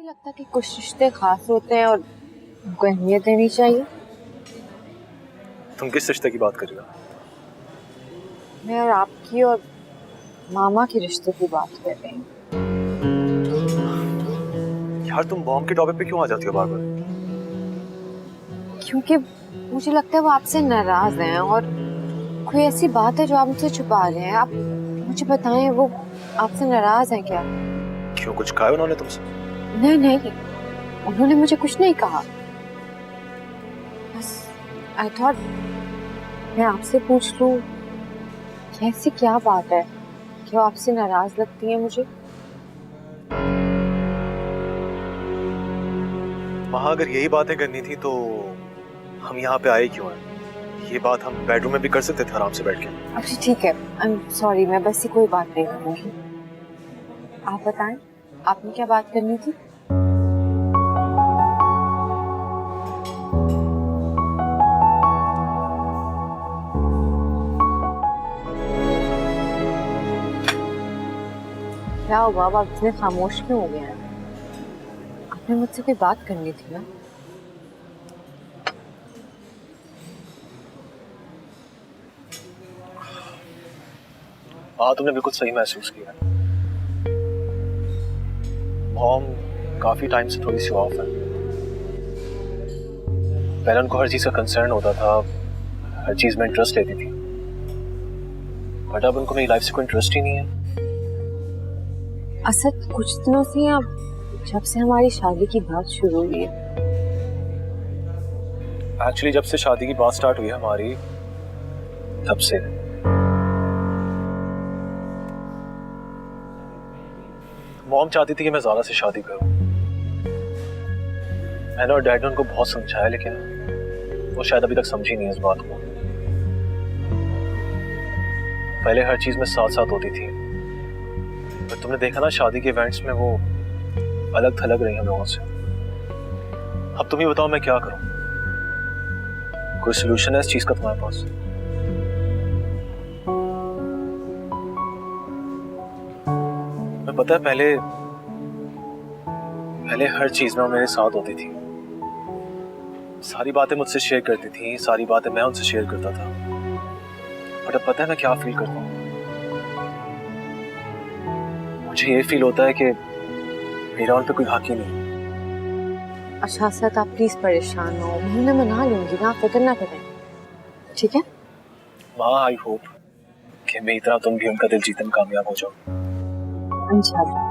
लगता कि कुछ रिश्ते खास होते हैं और उनको अहमियत देनी चाहिए। तुम किस रिश्ते की बात कर रही हो? मैं और आपकी और मामा के रिश्ते की बात कर रही हूँ। यार तुम बॉम्ब के टॉपिक पे क्यों आ जाती हो बार बार? क्योंकि मुझे लगता है वो आपसे नाराज हैं और कोई ऐसी बात है जो आप मुझसे छुपा रहे हैं। आप मुझे बताएं, वो आपसे नाराज हैं क्या? क्यों, कुछ कहा है उन्होंने तुमसे? नहीं नहीं, उन्होंने मुझे कुछ नहीं कहा। बस आई थॉट मैं आपसे पूछ लूं कि ऐसी क्या बात है कि वो आपसे नाराज लगती है मुझे। वहां अगर यही बातें करनी थी तो हम यहाँ पे आए क्यों हैं? ये बात हम बेडरूम में भी कर सकते थे आराम से बैठ के। अच्छा ठीक है, आई एम सॉरी, मैं बस ये कोई बात नहीं करूंगी। आप बताएं, आपने क्या बात करनी थी? क्या हुआ, आप इतने खामोश क्यों हो गए हैं? आपने मुझसे कोई बात करनी थी ना? हाँ, तुमने बिल्कुल सही महसूस किया। मॉम काफी टाइम से थोड़ी सी ऑफ है। पहले उनको हर चीज का कंसर्न होता था, हर चीज में इंटरेस्ट लेती थी, बट अब उनको मेरी लाइफ से कोई इंटरेस्ट ही नहीं है। असद, कुछ दिनों से आप, जब से हमारी शादी की बात शुरू हुई है। एक्चुअली जब से शादी की बात स्टार्ट हुई है हमारी, तब से मॉम चाहती थी कि मैं ज़्यादा से शादी करूं। मैंने और डैड ने उनको बहुत समझाया, लेकिन वो शायद अभी तक समझी नहीं इस बात को। पहले हर चीज में साथ साथ होती थी, पर तुमने देखा ना शादी के इवेंट्स में वो अलग थलग रही हम लोगों से। अब तुम ही बताओ मैं क्या करूं? कोई सोल्यूशन है इस चीज का तुम्हारे पास? मैं पता है पहले हर चीज में वो मेरे साथ होती थी, सारी बातें मुझसे शेयर करती थी, सारी बातें मैं उनसे शेयर करता था। बट अब पता है मैं क्या फील करता हूँ? मुझे ये फील होता है कि मेरा उन पे कोई हक ही नहीं। अच्छा असद, आप प्लीज परेशान हो, मैं मना लूंगी ना, आप फिक्र ना करें, ठीक है? माँ, आई होप कि मेरी तरह तुम भी उनका दिल जीतने में कामयाब हो जाओ। इंशाल्लाह।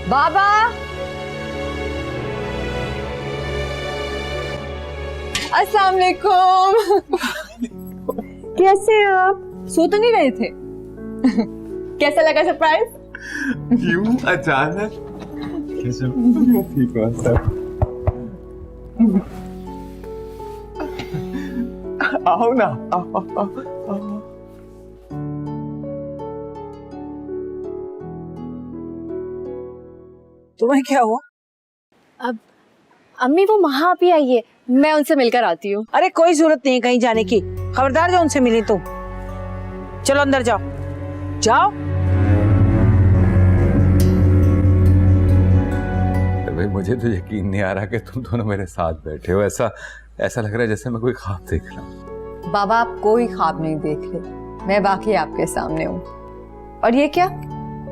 बाबा, अस्सलाम वालेकुम। कैसे हैं आप? सो तो नहीं रहे थे? कैसा लगा सरप्राइज? क्यों अचानक? कैसे? ठीक हो सब? आओ ना, आओ। तुम्हें क्या हुआ? अब अम्मी वो वहां भी आई है, मैं उनसे मिलकर आती हूँ। अरे कोई जरूरत नहीं है कहीं जाने की, खबरदार जो उनसे मिली तुम। चलो अंदर जाओ, जाओ। भाई मुझे तो यकीन नहीं आ रहा कि तुम दोनों मेरे साथ बैठे हो। ऐसा लग रहा है जैसे मैं कोई ख्वाब देख रहा हूँ। बाबा, आप कोई ख्वाब नहीं देख ले, मैं बाकी आपके सामने हूँ। और ये क्या,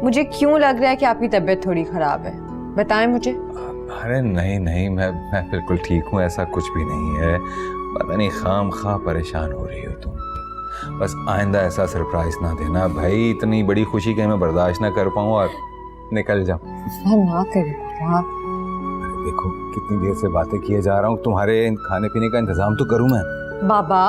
मुझे क्यों लग रहा है कि आपकी तबीयत थोड़ी खराब है? बताएं मुझे। अरे नहीं, मैं बिल्कुल ठीक हूँ, ऐसा कुछ भी नहीं है। पता नहीं खाम खा परेशान हो रही हो तुम। बस आइंदा ऐसा सरप्राइज ना देना भाई, इतनी बड़ी खुशी कि मैं बर्दाश्त ना कर पाऊँ और निकल जाऊँ। ना करें पापा। देखो कितनी देर से बातें किए जा रहा हूँ, तुम्हारे खाने पीने का इंतजाम तो करूँ मैं। बाबा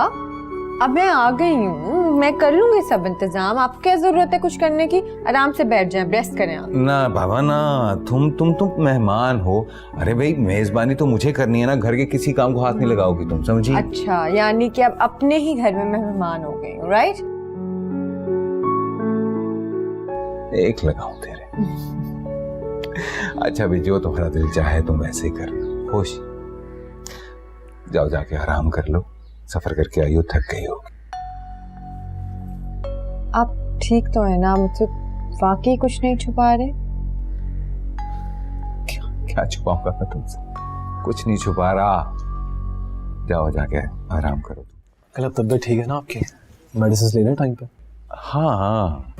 अब मैं आ गई हूँ, मैं कर लूंगी सब इंतजाम। आपको क्या जरूरत है कुछ करने की? आराम से बैठ जाएं, रेस्ट करें आप। ना बाबा ना, तुम मेहमान हो। अरे भाई मेजबानी तो मुझे करनी है ना, घर के किसी काम को हाथ नहीं लगाओगी तुम, समझी? अच्छा यानी कि अब अपने ही घर में मेहमान हो गई हूँ, राइट? एक लगाऊं तेरे। अच्छा भी जो तुम्हारा दिल चाहे तुम वैसे ही कर लो, खुश। जाओ जाके आराम कर लो, सफर करके आई हो, थक गई हो। आप ठीक तो है ना? मुझसे वाकई कुछ नहीं छुपा रहे? क्या छुपाऊंगा मैं तुमसे? कुछ नहीं छुपा रहा। जाओ जाके आराम करो। कल अब तबीयत ठीक है ना आपकी? मेडिसिन ले लें टाइम पे? हाँ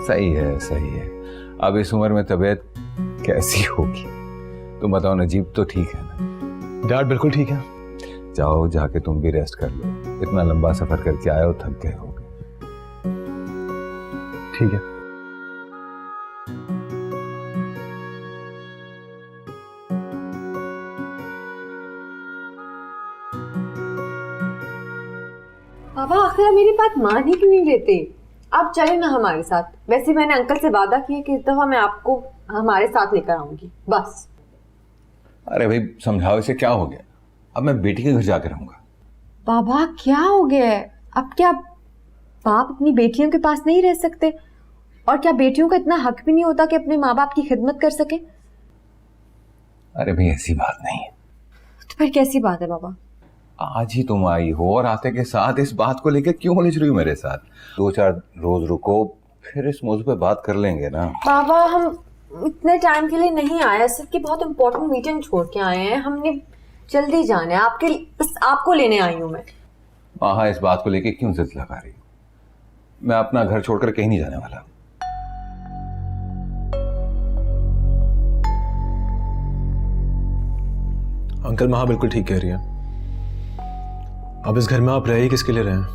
सही है सही है। अब इस उम्र में तबीयत कैसी होगी? तुम बताओ, नजीब तो ठीक है ना? डैड बिल्कुल ठीक है। जाओ जाके तुम भी रेस्ट कर लो, इतना लंबा सफर करके आए हो, थक गए होगे। ठीक है। पापा आखिर आप मेरी बात मान ही क्यों नहीं लेते? आप चले ना हमारे साथ। वैसे मैंने अंकल से वादा किया कि इस दफा मैं आपको हमारे साथ लेकर आऊंगी, बस। अरे भाई समझाओ, इसे क्या हो गया? अब मैं बेटी के घर जाकर रहूंगा। बाबा क्या हो गया है? अब क्या बाप अपनी बेटियों के पास नहीं रह सकते? और क्या बेटियों का इतना हक भी नहीं होता कि अपने माँ बाप की खिदमत कर सके? अरे भाई ऐसी बात नहीं है। तो फिर कैसी बात है बाबा? आज ही तुम आई हो और आते के साथ इस बात को लेकर क्यों उलझ रही हो मेरे साथ? 2-4 रोज रुको, फिर इस मौजू पे बात कर लेंगे ना। बाबा हम इतने टाइम के लिए नहीं आए, सिर्फ की बहुत इंपॉर्टेंट मीटिंग छोड़ के आए हैं। हमने जल्दी जाना है, बस आपको लेने आई हूँ मैं। वहां इस बात को लेकर क्यों जिद लगा रही हो? मैं अपना घर छोड़कर कहीं नहीं जाने वाला। अंकल महा बिल्कुल ठीक कह रही है। अब इस घर में आप रह ही किसके लिए रहे हैं?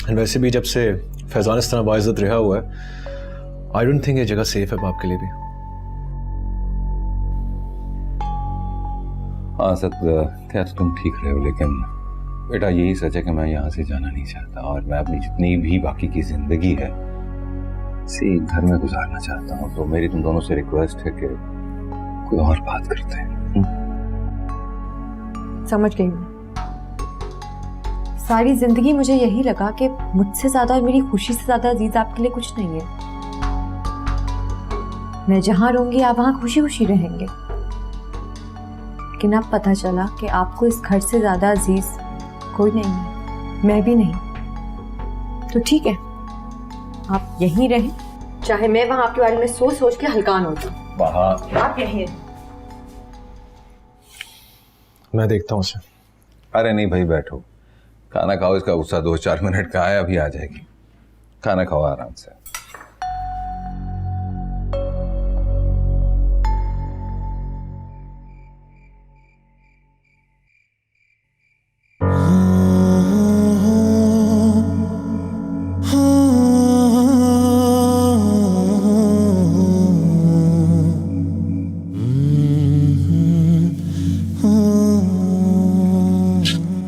और वैसे भी जब से फैजान इस तरह बाइज्जत रहा हुआ है, आई डोंट थिंक ये जगह सेफ है आपके लिए भी। हाँ सत क्या तो तुम ठीक रहे हो, लेकिन बेटा यही सच है कि मैं यहाँ से जाना नहीं चाहता और मैं अपनी जितनी भी बाकी की जिंदगी है इसी घर में गुजारना चाहता हूँ। तो मेरी तुम दोनों से रिक्वेस्ट है कि कोई और बात करते हैं। समझ गई मैं। सारी जिंदगी मुझे यही लगा कि मुझसे ज्यादा और मेरी खुशी से ज्यादा अजीज आपके लिए कुछ नहीं है। मैं जहां रहूंगी आप वहां खुशी खुशी रहेंगे, लेकिन अब पता चला कि आपको इस घर से ज्यादा अजीज कोई नहीं है, मैं भी नहीं। तो ठीक है, आप यहीं रहें, चाहे मैं वहां आपके बारे में सोच सोच के हलकान हो जाऊं। आप यहीं रहें। मैं देखता हूँ उसे। अरे नहीं भाई बैठो, खाना खाओ। इसका गुस्सा 2-4 मिनट का है, अभी आ जाएगी। खाना खाओ आराम से।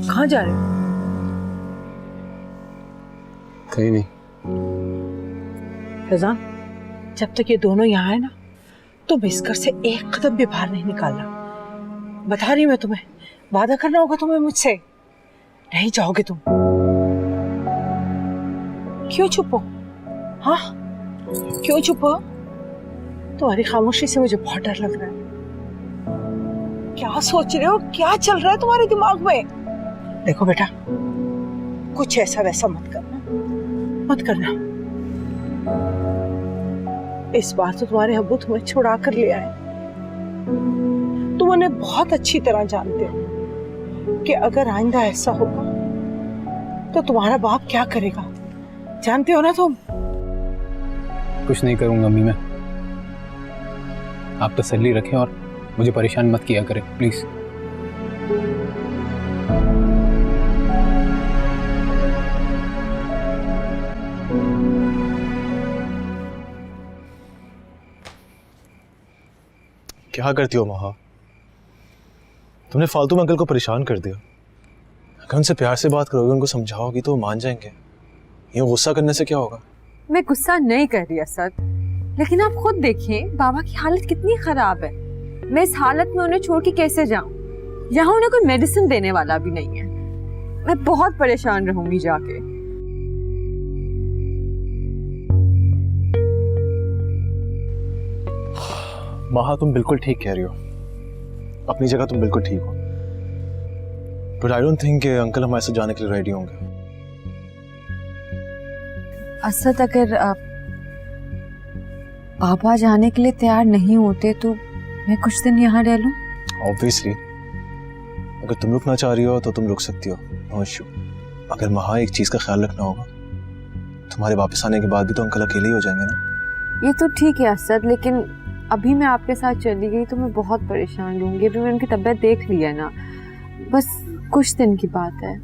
कहाँ जा रहे हो? कहीं नहीं। फैजान, जब तक ये दोनों यहाँ है ना, तुम इस घर से एक कदम भी बाहर नहीं निकालना। बता रही मैं तुम्हें, वादा करना होगा तुम्हें मुझसे। नहीं जाओगे तुम। क्यों चुप हो? हाँ क्यों चुप हो? तुम्हारी खामोशी से मुझे बहुत डर लग रहा है। क्या सोच रहे हो? क्या चल रहा है तुम्हारे दिमाग में? देखो बेटा, कुछ ऐसा वैसा मत करना। इस बार तो तुम्हारे अब्बू तुम्हें छुड़ा कर ले आए। तुम उन्हें बहुत अच्छी तरह जानते हो कि अगर आइंदा ऐसा होगा तो तुम्हारा बाप क्या करेगा, जानते हो ना तुम? कुछ नहीं करूंगा अम्मी मैं। आप तसल्ली रखें और मुझे परेशान मत किया करें प्लीज। क्या करती हो महा? तुमने फालतू में अंकल को परेशान कर दिया। अगर उनसे प्यार से बात करोगे, उनको समझाओगी तो वो मान जाएंगे। ये गुस्सा करने से क्या होगा? मैं गुस्सा नहीं कर रही असद, लेकिन आप खुद देखिए बाबा की हालत कितनी खराब है। मैं इस हालत में उन्हें छोड़ के कैसे जाऊं? यहाँ उन्हें कोई मेडिसिन देने वाला भी नहीं है। मैं बहुत परेशान रहूंगी जाके। महा, तुम बिल्कुल ठीक कह रही हो। अपनी जगह तुम बिल्कुल ठीक हो, but I don't think uncle हमारे साथ जाने के लिए रेडी होंगे। असद, अगर पापा जाने के लिए तैयार नहीं होते तो मैं कुछ दिन यहाँ रह लूं? ऑब्वियसली, अगर तुम रुकना चाह रही हो तो तुम रुक सकती हो, नो इशू। अगर महा, एक चीज का ख्याल रखना होगा, तुम्हारे वापस आने के बाद भी तो अंकल अकेले ही हो जाएंगे ना। ये तो ठीक है असद, लेकिन अभी मैं आपके साथ चली गई तो मैं बहुत परेशान रहूंगी। अभी मैंने उनकी तबीयत देख ली है ना, बस कुछ दिन की बात है।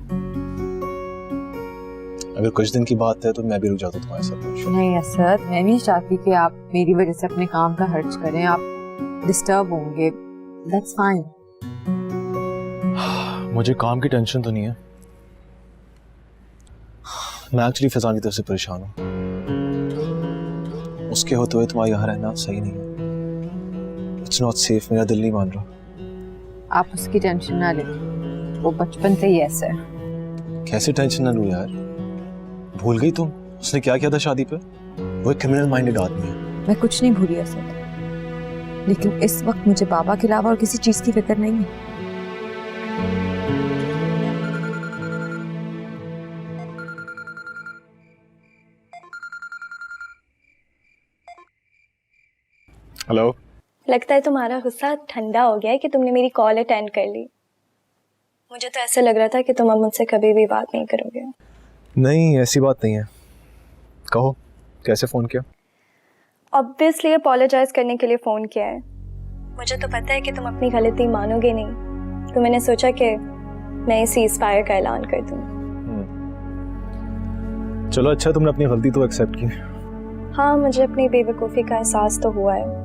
अगर कुछ दिन की बात है तो मैं भी रुक जाता हूँ तुम्हारे साथ। नहीं असद, मैं नहीं चाहती कि आप मेरी वजह से अपने काम का खर्च करें। आप डिस्टर्ब होंगे, दैट्स फाइन। मुझे काम की टेंशन तो नहीं है, मैं एक्चुअली फैजान की तरफ से परेशान हूँ। उसके होते हुए तुम्हारा यहाँ रहना सही नहीं है। इट्स नॉट सेफ, मेरा दिल नहीं मान रहा। आप उसकी टेंशन ना लें, वो बचपन से ही ऐसा है। कैसे टेंशन ना लूँ यार? भूल गई तुम उसने क्या किया था शादी पे? वो एक क्रिमिनल माइंडेड आदमी है। मैं कुछ नहीं भूली असद, लेकिन इस वक्त मुझे बाबा के अलावा और किसी चीज की फिक्र नहीं है। हेलो। लगता है तुम्हारा गुस्सा ठंडा हो गया है कि तुमने मेरी कॉल अटेंड कर ली। मुझे तो ऐसा लग रहा था कि तुम अब मुझसे कभी भी बात नहीं करोगे। नहीं, ऐसी बात नहीं है। कहो, कैसे फ़ोन किया? ऑब्वियसली अपोलोजाइज करने के लिए फ़ोन किया है। मुझे तो पता है कि तुम अपनी गलती मानोगे नहीं, तो मैंने सोचा कि मैं सीज़ फायर का ऐलान कर दूँ। चलो अच्छा, तुमने अपनी गलती तो एक्सेप्ट की। हाँ, मुझे अपनी बेवकूफ़ी का एहसास तो हुआ है।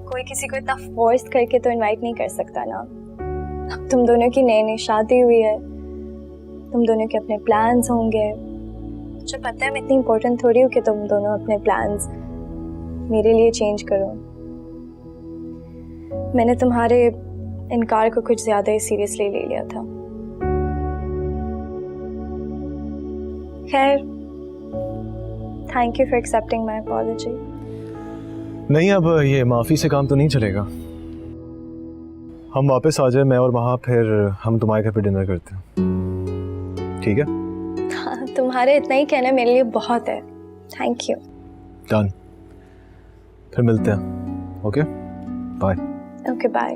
कोई किसी को इतना फोर्स करके तो इनवाइट नहीं कर सकता ना। अब तुम दोनों की नई नई शादी हुई है, तुम दोनों के अपने प्लान्स होंगे। मुझे पता है मैं इतनी इम्पोर्टेंट थोड़ी हूँ कि तुम दोनों अपने प्लान्स मेरे लिए चेंज करो। मैंने तुम्हारे इनकार को कुछ ज़्यादा ही सीरियसली ले लिया था। खैर, thank you for accepting my apology. नहीं, अब ये माफ़ी से काम तो नहीं चलेगा। हम वापस आ जाए, मैं और महा, फिर हम तुम्हारे घर पे डिनर करते हैं, ठीक है? हाँ, तुम्हारे इतना ही कहना मेरे लिए बहुत है। Thank you. डन, फिर मिलते हैं। Okay, bye. Okay, bye.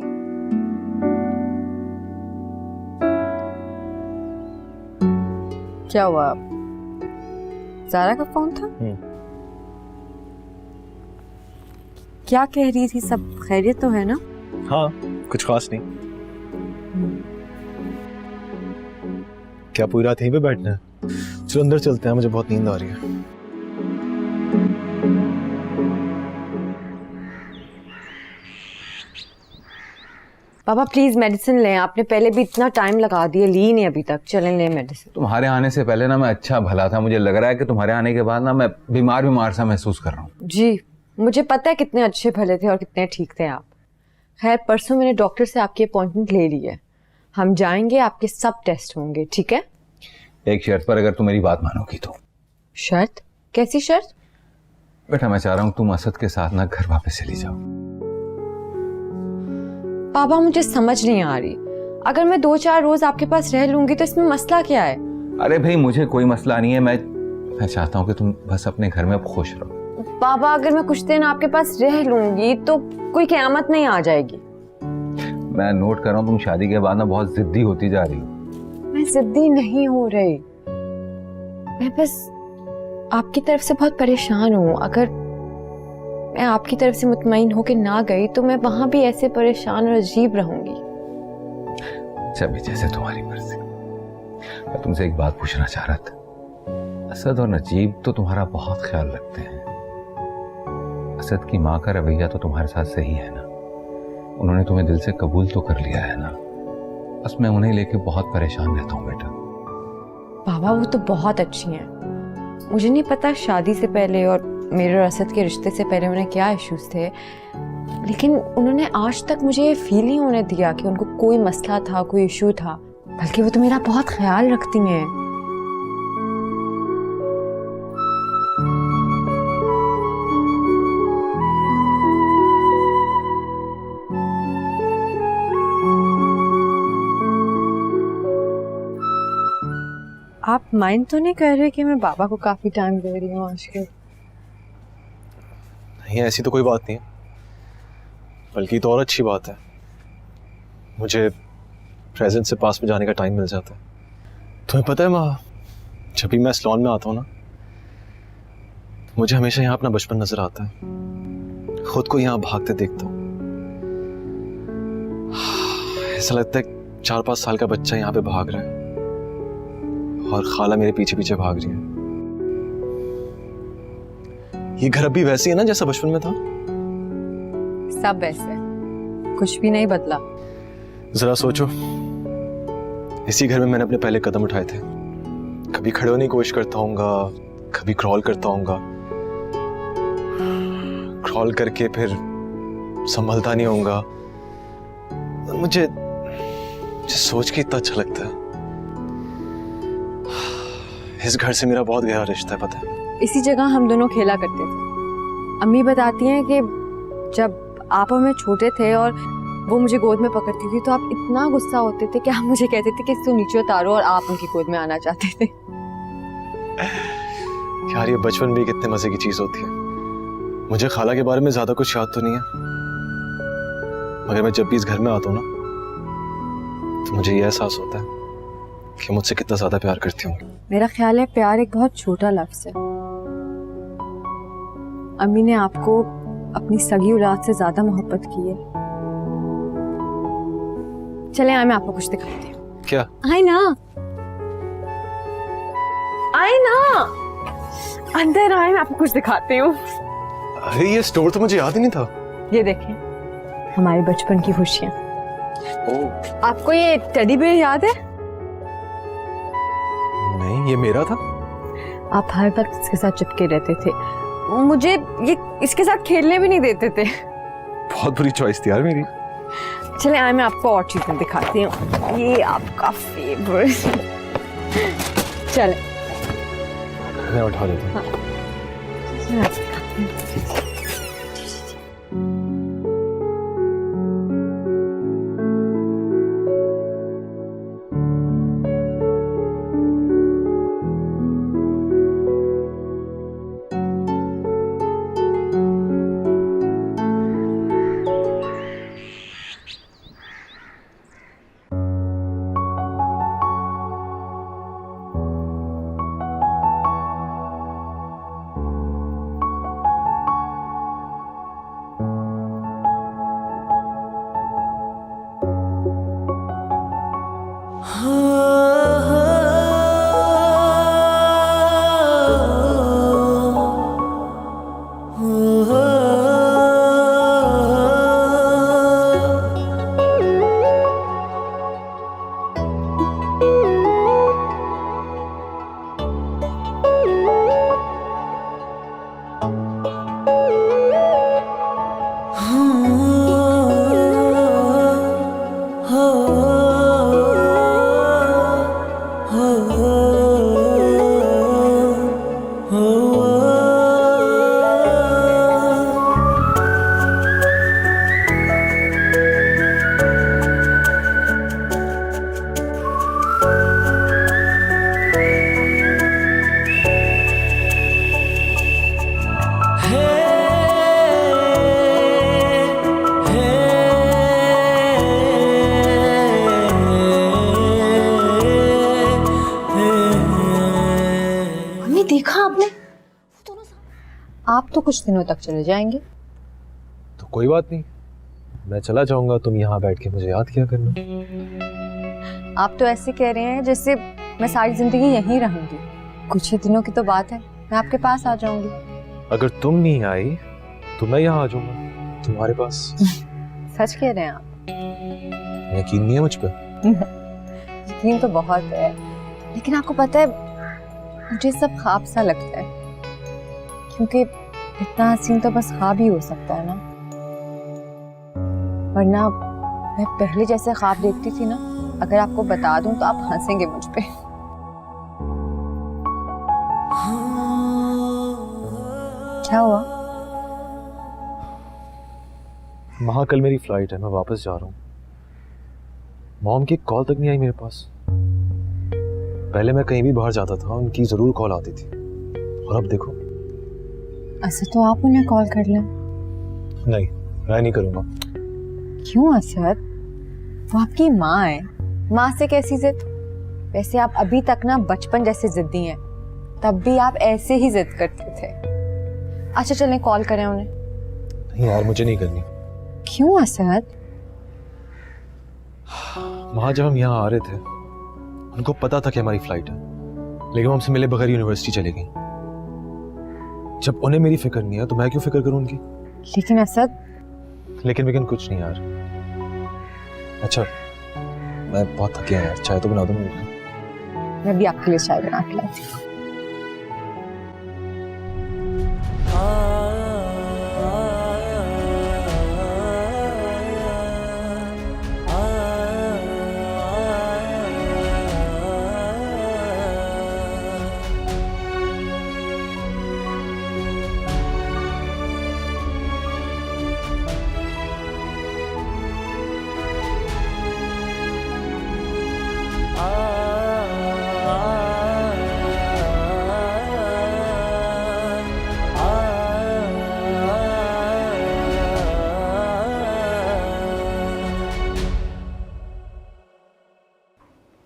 क्या हुआ? ज़ारा का फोन था? क्या कह रही थी? सब खैरियत तो है ना? हाँ, कुछ खास नहीं। क्या पूरी रात यहीं पे बैठना है? चलो अंदर चलते हैं, मुझे बहुत नींद आ रही है। पापा प्लीज मेडिसिन लें, आपने पहले भी इतना टाइम लगा दिया, ली नहीं अभी तक। चलें लें मेडिसिन। तुम्हारे आने से पहले ना मैं अच्छा भला था, मुझे लग रहा है कि तुम्हारे आने के बाद ना मैं बीमार सा महसूस कर रहा हूँ। जी, मुझे पता है कितने अच्छे भले थे और कितने ठीक थे आप। खैर, परसों मैंने डॉक्टर से आपकी अपॉइंटमेंट ले ली है। हम जाएंगे, आपके सब टेस्ट होंगे, ठीक है? एक शर्त पर, अगर तुम मेरी बात मानोगी तो। शर्त? कैसी शर्त? बेटा, मैं चाह रहा हूँ तुम असद के साथ ना घर वापस चली जाओ। पापा मुझे समझ नहीं आ रही, अगर मैं 2-4 रोज आपके पास रह लूंगी तो इसमें मसला क्या है? अरे भाई, मुझे कोई मसला नहीं है। मैं चाहता हूँ कि तुम बस अपने घर में अब खुश रहो। पापा, अगर मैं कुछ दिन आपके पास रह लूंगी तो कोई क़यामत नहीं आ जाएगी। मैं नोट कर रहा हूँ तुम शादी के बाद ना बहुत जिद्दी होती जा रही हो। मैं जिद्दी नहीं हो रही, मैं बस आपकी तरफ से बहुत परेशान हूँ। अगर मैं आपकी तरफ से मुतमईन होकर ना गई तो मैं वहां भी ऐसे परेशान और अजीब रहूंगी। अच्छा भी, जैसे तुम्हारी मर्जी। मैं तुमसे एक बात पूछना चाह रहा था। असद और नजीब तो तुम्हारा बहुत ख्याल रखते हैं। असद की माँ का रवैया तो तुम्हारे साथ सही है ना? उन्होंने तुम्हें दिल से कबूल तो कर लिया है ना। बस मैं उन्हें लेके बहुत परेशान रहता हूँ बेटा। बाबा वो तो बहुत अच्छी हैं। मुझे नहीं पता शादी से पहले और मेरे और असद के रिश्ते से पहले उन्हें क्या इश्यूज थे, लेकिन उन्होंने आज तक मुझे ये फील नहीं होने दिया कि उनको कोई मसला था, कोई इशू था। बल्कि वो तो मेरा बहुत ख्याल रखती हैं। आप माइंड तो नहीं कर रहे कि मैं बाबा को काफी टाइम दे रही हूँ आजकल? नहीं, ऐसी तो कोई बात नहीं है, बल्कि तो और अच्छी बात है। मुझे प्रेजेंट से पास में जाने का टाइम मिल जाता है। तुम्हें पता है माँ, जब भी मैं सैलून में आता हूँ ना, तो मुझे हमेशा यहाँ अपना बचपन नजर आता है। खुद को यहाँ भागते देखता हूँ। ऐसा लगता है 4-5 साल का बच्चा यहाँ पे भाग रहा है और खाला मेरे पीछे पीछे भाग रही है। ये घर अभी वैसे है ना जैसा बचपन में था। सब वैसे, कुछ भी नहीं बदला। जरा सोचो, इसी घर में मैंने अपने पहले कदम उठाए थे। कभी खड़े होने की कोशिश करता हूँगा, कभी क्रॉल करता हूँगा, क्रॉल करके फिर संभलता नहीं होऊंगा। मुझे सोच के इतना अच्छा लगता है। इस घर से मेरा बहुत गहरा रिश्ता है, पता है। इसी जगह हम दोनों खेला करते थे। अम्मी बताती हैं कि जब आप और मैं छोटे थे और वो मुझे गोद में पकड़ती थी तो आप इतना गुस्सा होते थे कि आप मुझे कहते थे कि इसको नीचे उतारो, और आप उनकी गोद में आना चाहते थे। यार ये बचपन भी कितने मजे की चीज होती है। मुझे खाला के बारे में ज्यादा कुछ याद तो नहीं है, मगर मैं जब भी इस घर में आता हूँ ना, तो मुझे ये एहसास होता है कि मुझसे कितना ज्यादा प्यार करती हूँ। मेरा ख्याल है प्यार एक बहुत छोटा लफ्ज है। अम्मी ने आपको अपनी सगी औलाद से ज्यादा मोहब्बत की है। चले आए, मैं आपको कुछ दिखाती हूँ। क्या? आए ना, आए ना, अंदर आए, मैं आपको कुछ दिखाती हूँ। अरे ये स्टोर तो मुझे याद ही नहीं था। ये देखें, हमारे बचपन की खुशियाँ। आपको ये टेडी बेयर याद है? नहीं, ये मेरा था। आप हर वक्त इसके साथ चिपके रहते थे। मुझे ये इसके साथ खेलने भी नहीं देते थे। बहुत बुरी चॉइस थी यार मेरी। चले आए, मैं आपको और चीजें दिखाती हूँ। ये आपका फेवरेट। चले, मैं उठा लेता हूँ। मैं आपको दिखाती हूँ। देखा आपने? आप तो कुछ दिनों तक चले जाएंगे। तो कोई बात नहीं, मैं चला जाऊंगा, तुम यहाँ बैठ के मुझे याद किया करना। आप तो ऐसे कह रहे हैं जैसे मैं सारी जिंदगी यहीं रहूंगी। कुछ ही दिनों की तो बात है, मैं आपके पास आ जाऊंगी। अगर तुम नहीं आई तो मैं यहाँ आ जाऊंगा तुम्हारे पास। सच कह रहे हैं आप? यकीन नहीं है मुझ पे? यकीन तो बहुत है, लेकिन आपको पता है मुझे सब ख्वाब सा लगता है, क्योंकि इतना हसीन तो बस ख्वाब ही हो सकता है ना, वरना मैं पहले जैसे ख्वाब देखती थी ना, अगर आपको बता दूं तो आप हंसेंगे मुझ पे। क्या हुआ? वहाँ कल मेरी फ्लाइट है, मैं वापस जा रहा हूँ। मॉम की कॉल तक नहीं आई मेरे पास। पहले मैं कहीं भी बाहर जाता था, उनकी जरूर कॉल आती थी, और अब देखो। असद तो आप उन्हें कॉल कर लें। नहीं, मैं नहीं करूँगा। क्यों असद? वो आपकी माँ है, माँ से कैसी जिद? वैसे आप अभी तक ना बचपन जैसे जिद्दी हैं, तब भी आप ऐसे ही जिद करते थे। अच्छा चलें कॉल करें उन्हें। नहीं यार, मुझे नहीं करनी। क्यों असद? वहाँ जब हम यहाँ आ रहे थे, उनको पता था कि हमारी फ्लाइट है, लेकिन वो हमसे मिले बगैर यूनिवर्सिटी चले गई। जब उन्हें मेरी फिक्र नहीं है तो मैं क्यों फिक्र करूँ उनकी? लेकिन असद। लेकिन कुछ नहीं यार। अच्छा, मैं बहुत थक गया यार, चाय तो बना दो मेरे लिए। मैं भी आपके लिए चाय बना के लाती हूँ।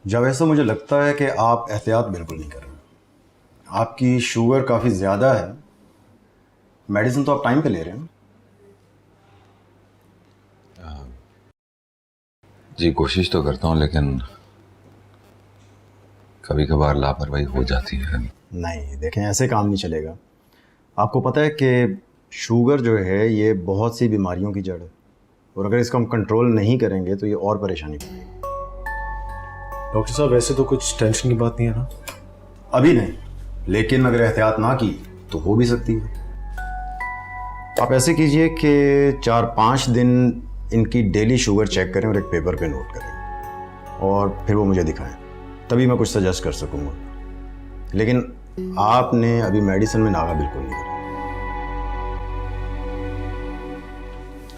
जब ऐसा मुझे लगता है कि आप एहतियात बिल्कुल नहीं कर रहे, आपकी शुगर काफ़ी ज़्यादा है, मेडिसिन तो आप टाइम पे ले रहे हैं? जी कोशिश तो करता हूँ, लेकिन कभी कभार लापरवाही हो जाती है। नहीं, देखें ऐसे काम नहीं चलेगा। आपको पता है कि शुगर जो है ये बहुत सी बीमारियों की जड़ है, और अगर इसको हम कंट्रोल नहीं करेंगे तो ये और परेशानी पड़ेगी। डॉक्टर साहब, वैसे तो कुछ टेंशन की बात नहीं है ना? अभी नहीं, लेकिन अगर एहतियात ना की तो हो भी सकती है। आप ऐसे कीजिए कि 4-5 दिन इनकी डेली शुगर चेक करें और एक पेपर पे नोट करें, और फिर वो मुझे दिखाएं, तभी मैं कुछ सजेस्ट कर सकूंगा। लेकिन आपने अभी मेडिसिन में नागा बिल्कुल नहीं करा।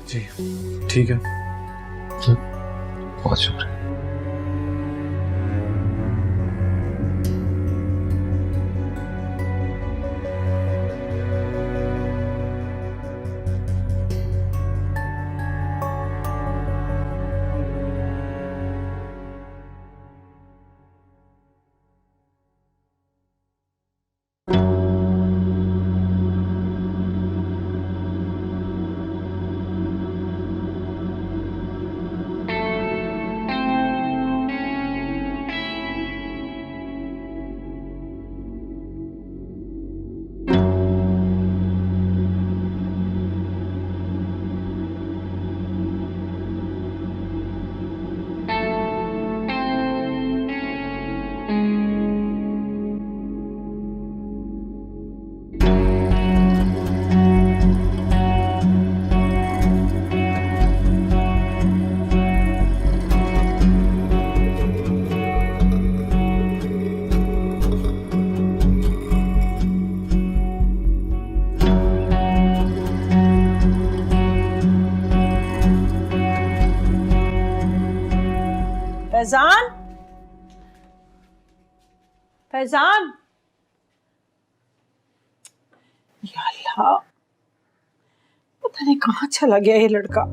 जी ठीक है। बहुत शुक्रिया। फैजान, फैजान, या अल्लाह, पता नहीं कहाँ चला गया ये लड़का।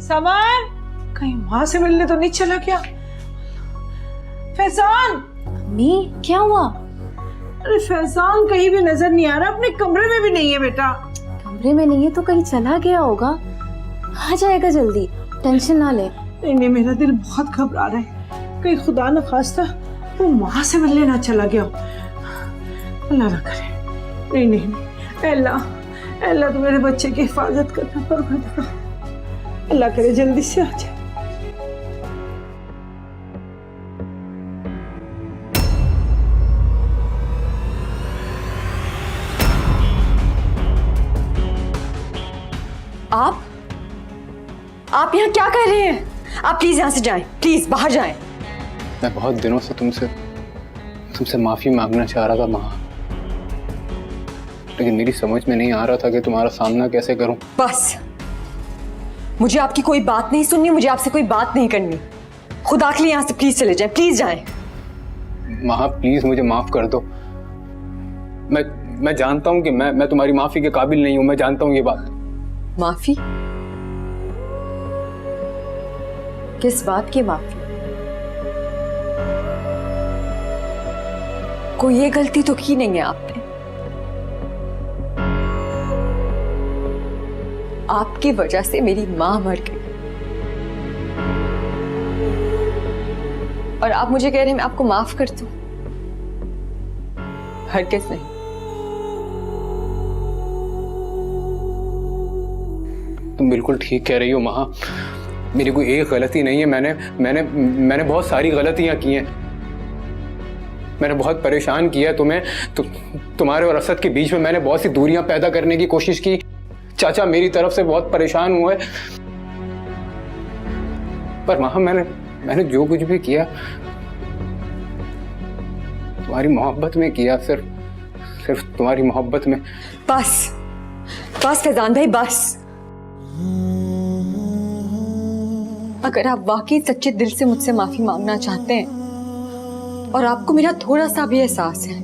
समर, कहीं वहां से मिलने तो नहीं चला गया? फैजान। अम्मी क्या हुआ? अरे फैजान कहीं भी नजर नहीं आ रहा, अपने कमरे में भी नहीं है बेटा। कमरे में नहीं है तो कहीं चला गया होगा, आ जाएगा जल्दी, टेंशन ना ले। नहीं नहीं, मेरा दिल बहुत घबरा रहा है, कहीं खुदा न खास्ता वो वहां से मिलने ना चला गया। अल्लाह ना करे। नहीं नहीं नहीं, अल्लाह अल्लाह तो मेरे बच्चे की हिफाजत करना। पर अल्लाह करे जल्दी से आ जाए। आप यहाँ क्या कर रहे हैं? आप प्लीज यहाँ से जाएं, प्लीज बाहर जाएं। मैं बहुत दिनों से तुमसे माफी मांगना चाह रहा था माँ, लेकिन मेरी समझ में नहीं आ रहा था कि तुम्हारा सामना कैसे करूं। बस, मुझे आपकी कोई बात नहीं सुननी, मुझे आपसे कोई बात नहीं करनी। खुदा के लिए यहाँ से प्लीज चले जाएं, प्लीज जाएं। माँ प्लीज मुझे माफ कर दो। मैं जानता हूँ कि मैं तुम्हारी माफी के काबिल नहीं हूँ, मैं जानता हूँ ये बात। माफी? किस बात की माफी? कोई ये गलती तो की नहीं है आपने। आपकी वजह से मेरी मां मर गई और आप मुझे कह रहे हैं मैं आपको माफ कर दूं? हरगिज़ नहीं। तुम बिल्कुल ठीक कह रही हो माँ, मेरी कोई एक गलती नहीं है। मैंने बहुत सारी गलतियां की हैं। मैंने बहुत परेशान किया तुम्हें, तुम्हारे और असद के बीच में मैंने बहुत सी दूरियां पैदा करने की कोशिश की। चाचा मेरी तरफ से बहुत परेशान हुए, पर माँ मैंने जो कुछ भी किया तुम्हारी मोहब्बत में किया, सिर्फ तुम्हारी मोहब्बत में। बस फैजान भाई, बस। अगर आप वाकई सच्चे दिल से मुझसे माफी मांगना चाहते हैं और आपको मेरा थोड़ा सा भी एहसास है,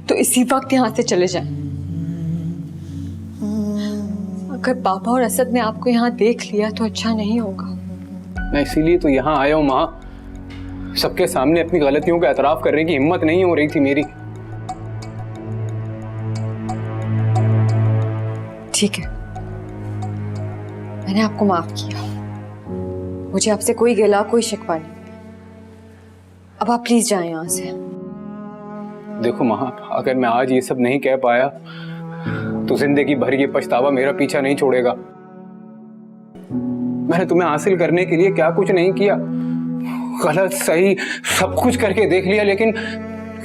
तो इसी वक्त यहां से चले जाएं। अगर पापा और असद ने आपको यहाँ देख लिया तो अच्छा नहीं होगा। मैं इसीलिए तो यहाँ आया हूँ माँ, सबके सामने अपनी गलतियों का एतराफ करने की हिम्मत नहीं हो रही थी मेरी। ठीक है, मैंने आपको माफ किया, मुझे आपसे कोई गिला कोई शिकवा नहीं। अब आप प्लीज जाएं यहाँ से। देखो माँ, अगर मैं आज ये सब नहीं कह पाया तो जिंदगी भर ये पछतावा मेरा पीछा नहीं छोड़ेगा। मैंने तुम्हें हासिल करने के लिए क्या कुछ नहीं किया, गलत सही सब कुछ करके देख लिया, लेकिन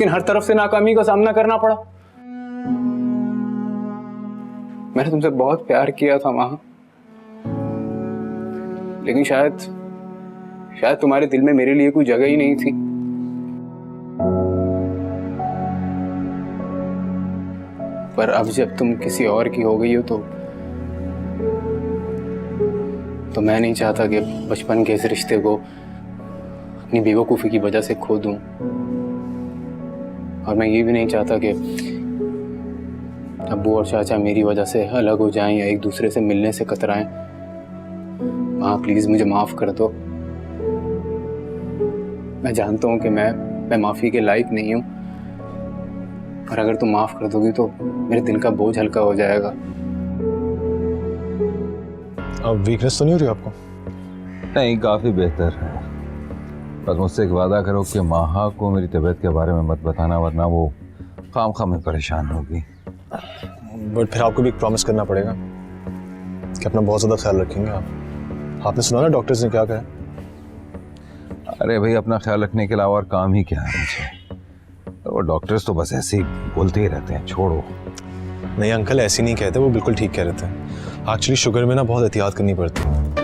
हर तरफ से नाकामी का सामना करना पड़ा। मैंने तुमसे बहुत प्यार किया था माँ, लेकिन शायद तुम्हारे दिल में मेरे लिए कोई जगह ही नहीं थी। पर अब जब तुम किसी और की हो गई हो तो मैं नहीं चाहता कि बचपन के इस रिश्ते को अपनी बेवकूफ़ी की वजह से खो दूं, और मैं ये भी नहीं चाहता कि अब्बू और चाचा मेरी वजह से अलग हो जाएं या एक दूसरे से मिलने से कतराएं। माँ प्लीज़ मुझे माफ़ कर दो। मैं जानता हूँ कि मैं माफ़ी के लायक नहीं हूँ, और अगर तुम माफ़ कर दोगी तो मेरे दिल का बोझ हल्का हो जाएगा। अब वीकनेस तो नहीं हो रही आपको? नहीं, काफ़ी बेहतर है। बस मुझसे एक वादा करो कि माहा को मेरी तबीयत के बारे में मत बताना, वरना वो खाम में परेशान होगी। बट फिर आपको भी एक प्रॉमिस करना पड़ेगा कि अपना बहुत ज़्यादा ख्याल रखेंगे आप। आपने सुना ना डॉक्टर्स ने क्या कहा? अरे भाई, अपना ख्याल रखने के अलावा और काम ही क्या है मुझे? वो डॉक्टर्स तो बस ऐसे ही बोलते ही रहते हैं, छोड़ो। नहीं अंकल, ऐसे नहीं कहते, वो बिल्कुल ठीक कह रहे थे। एक्चुअली शुगर में ना बहुत एहतियात करनी पड़ती है।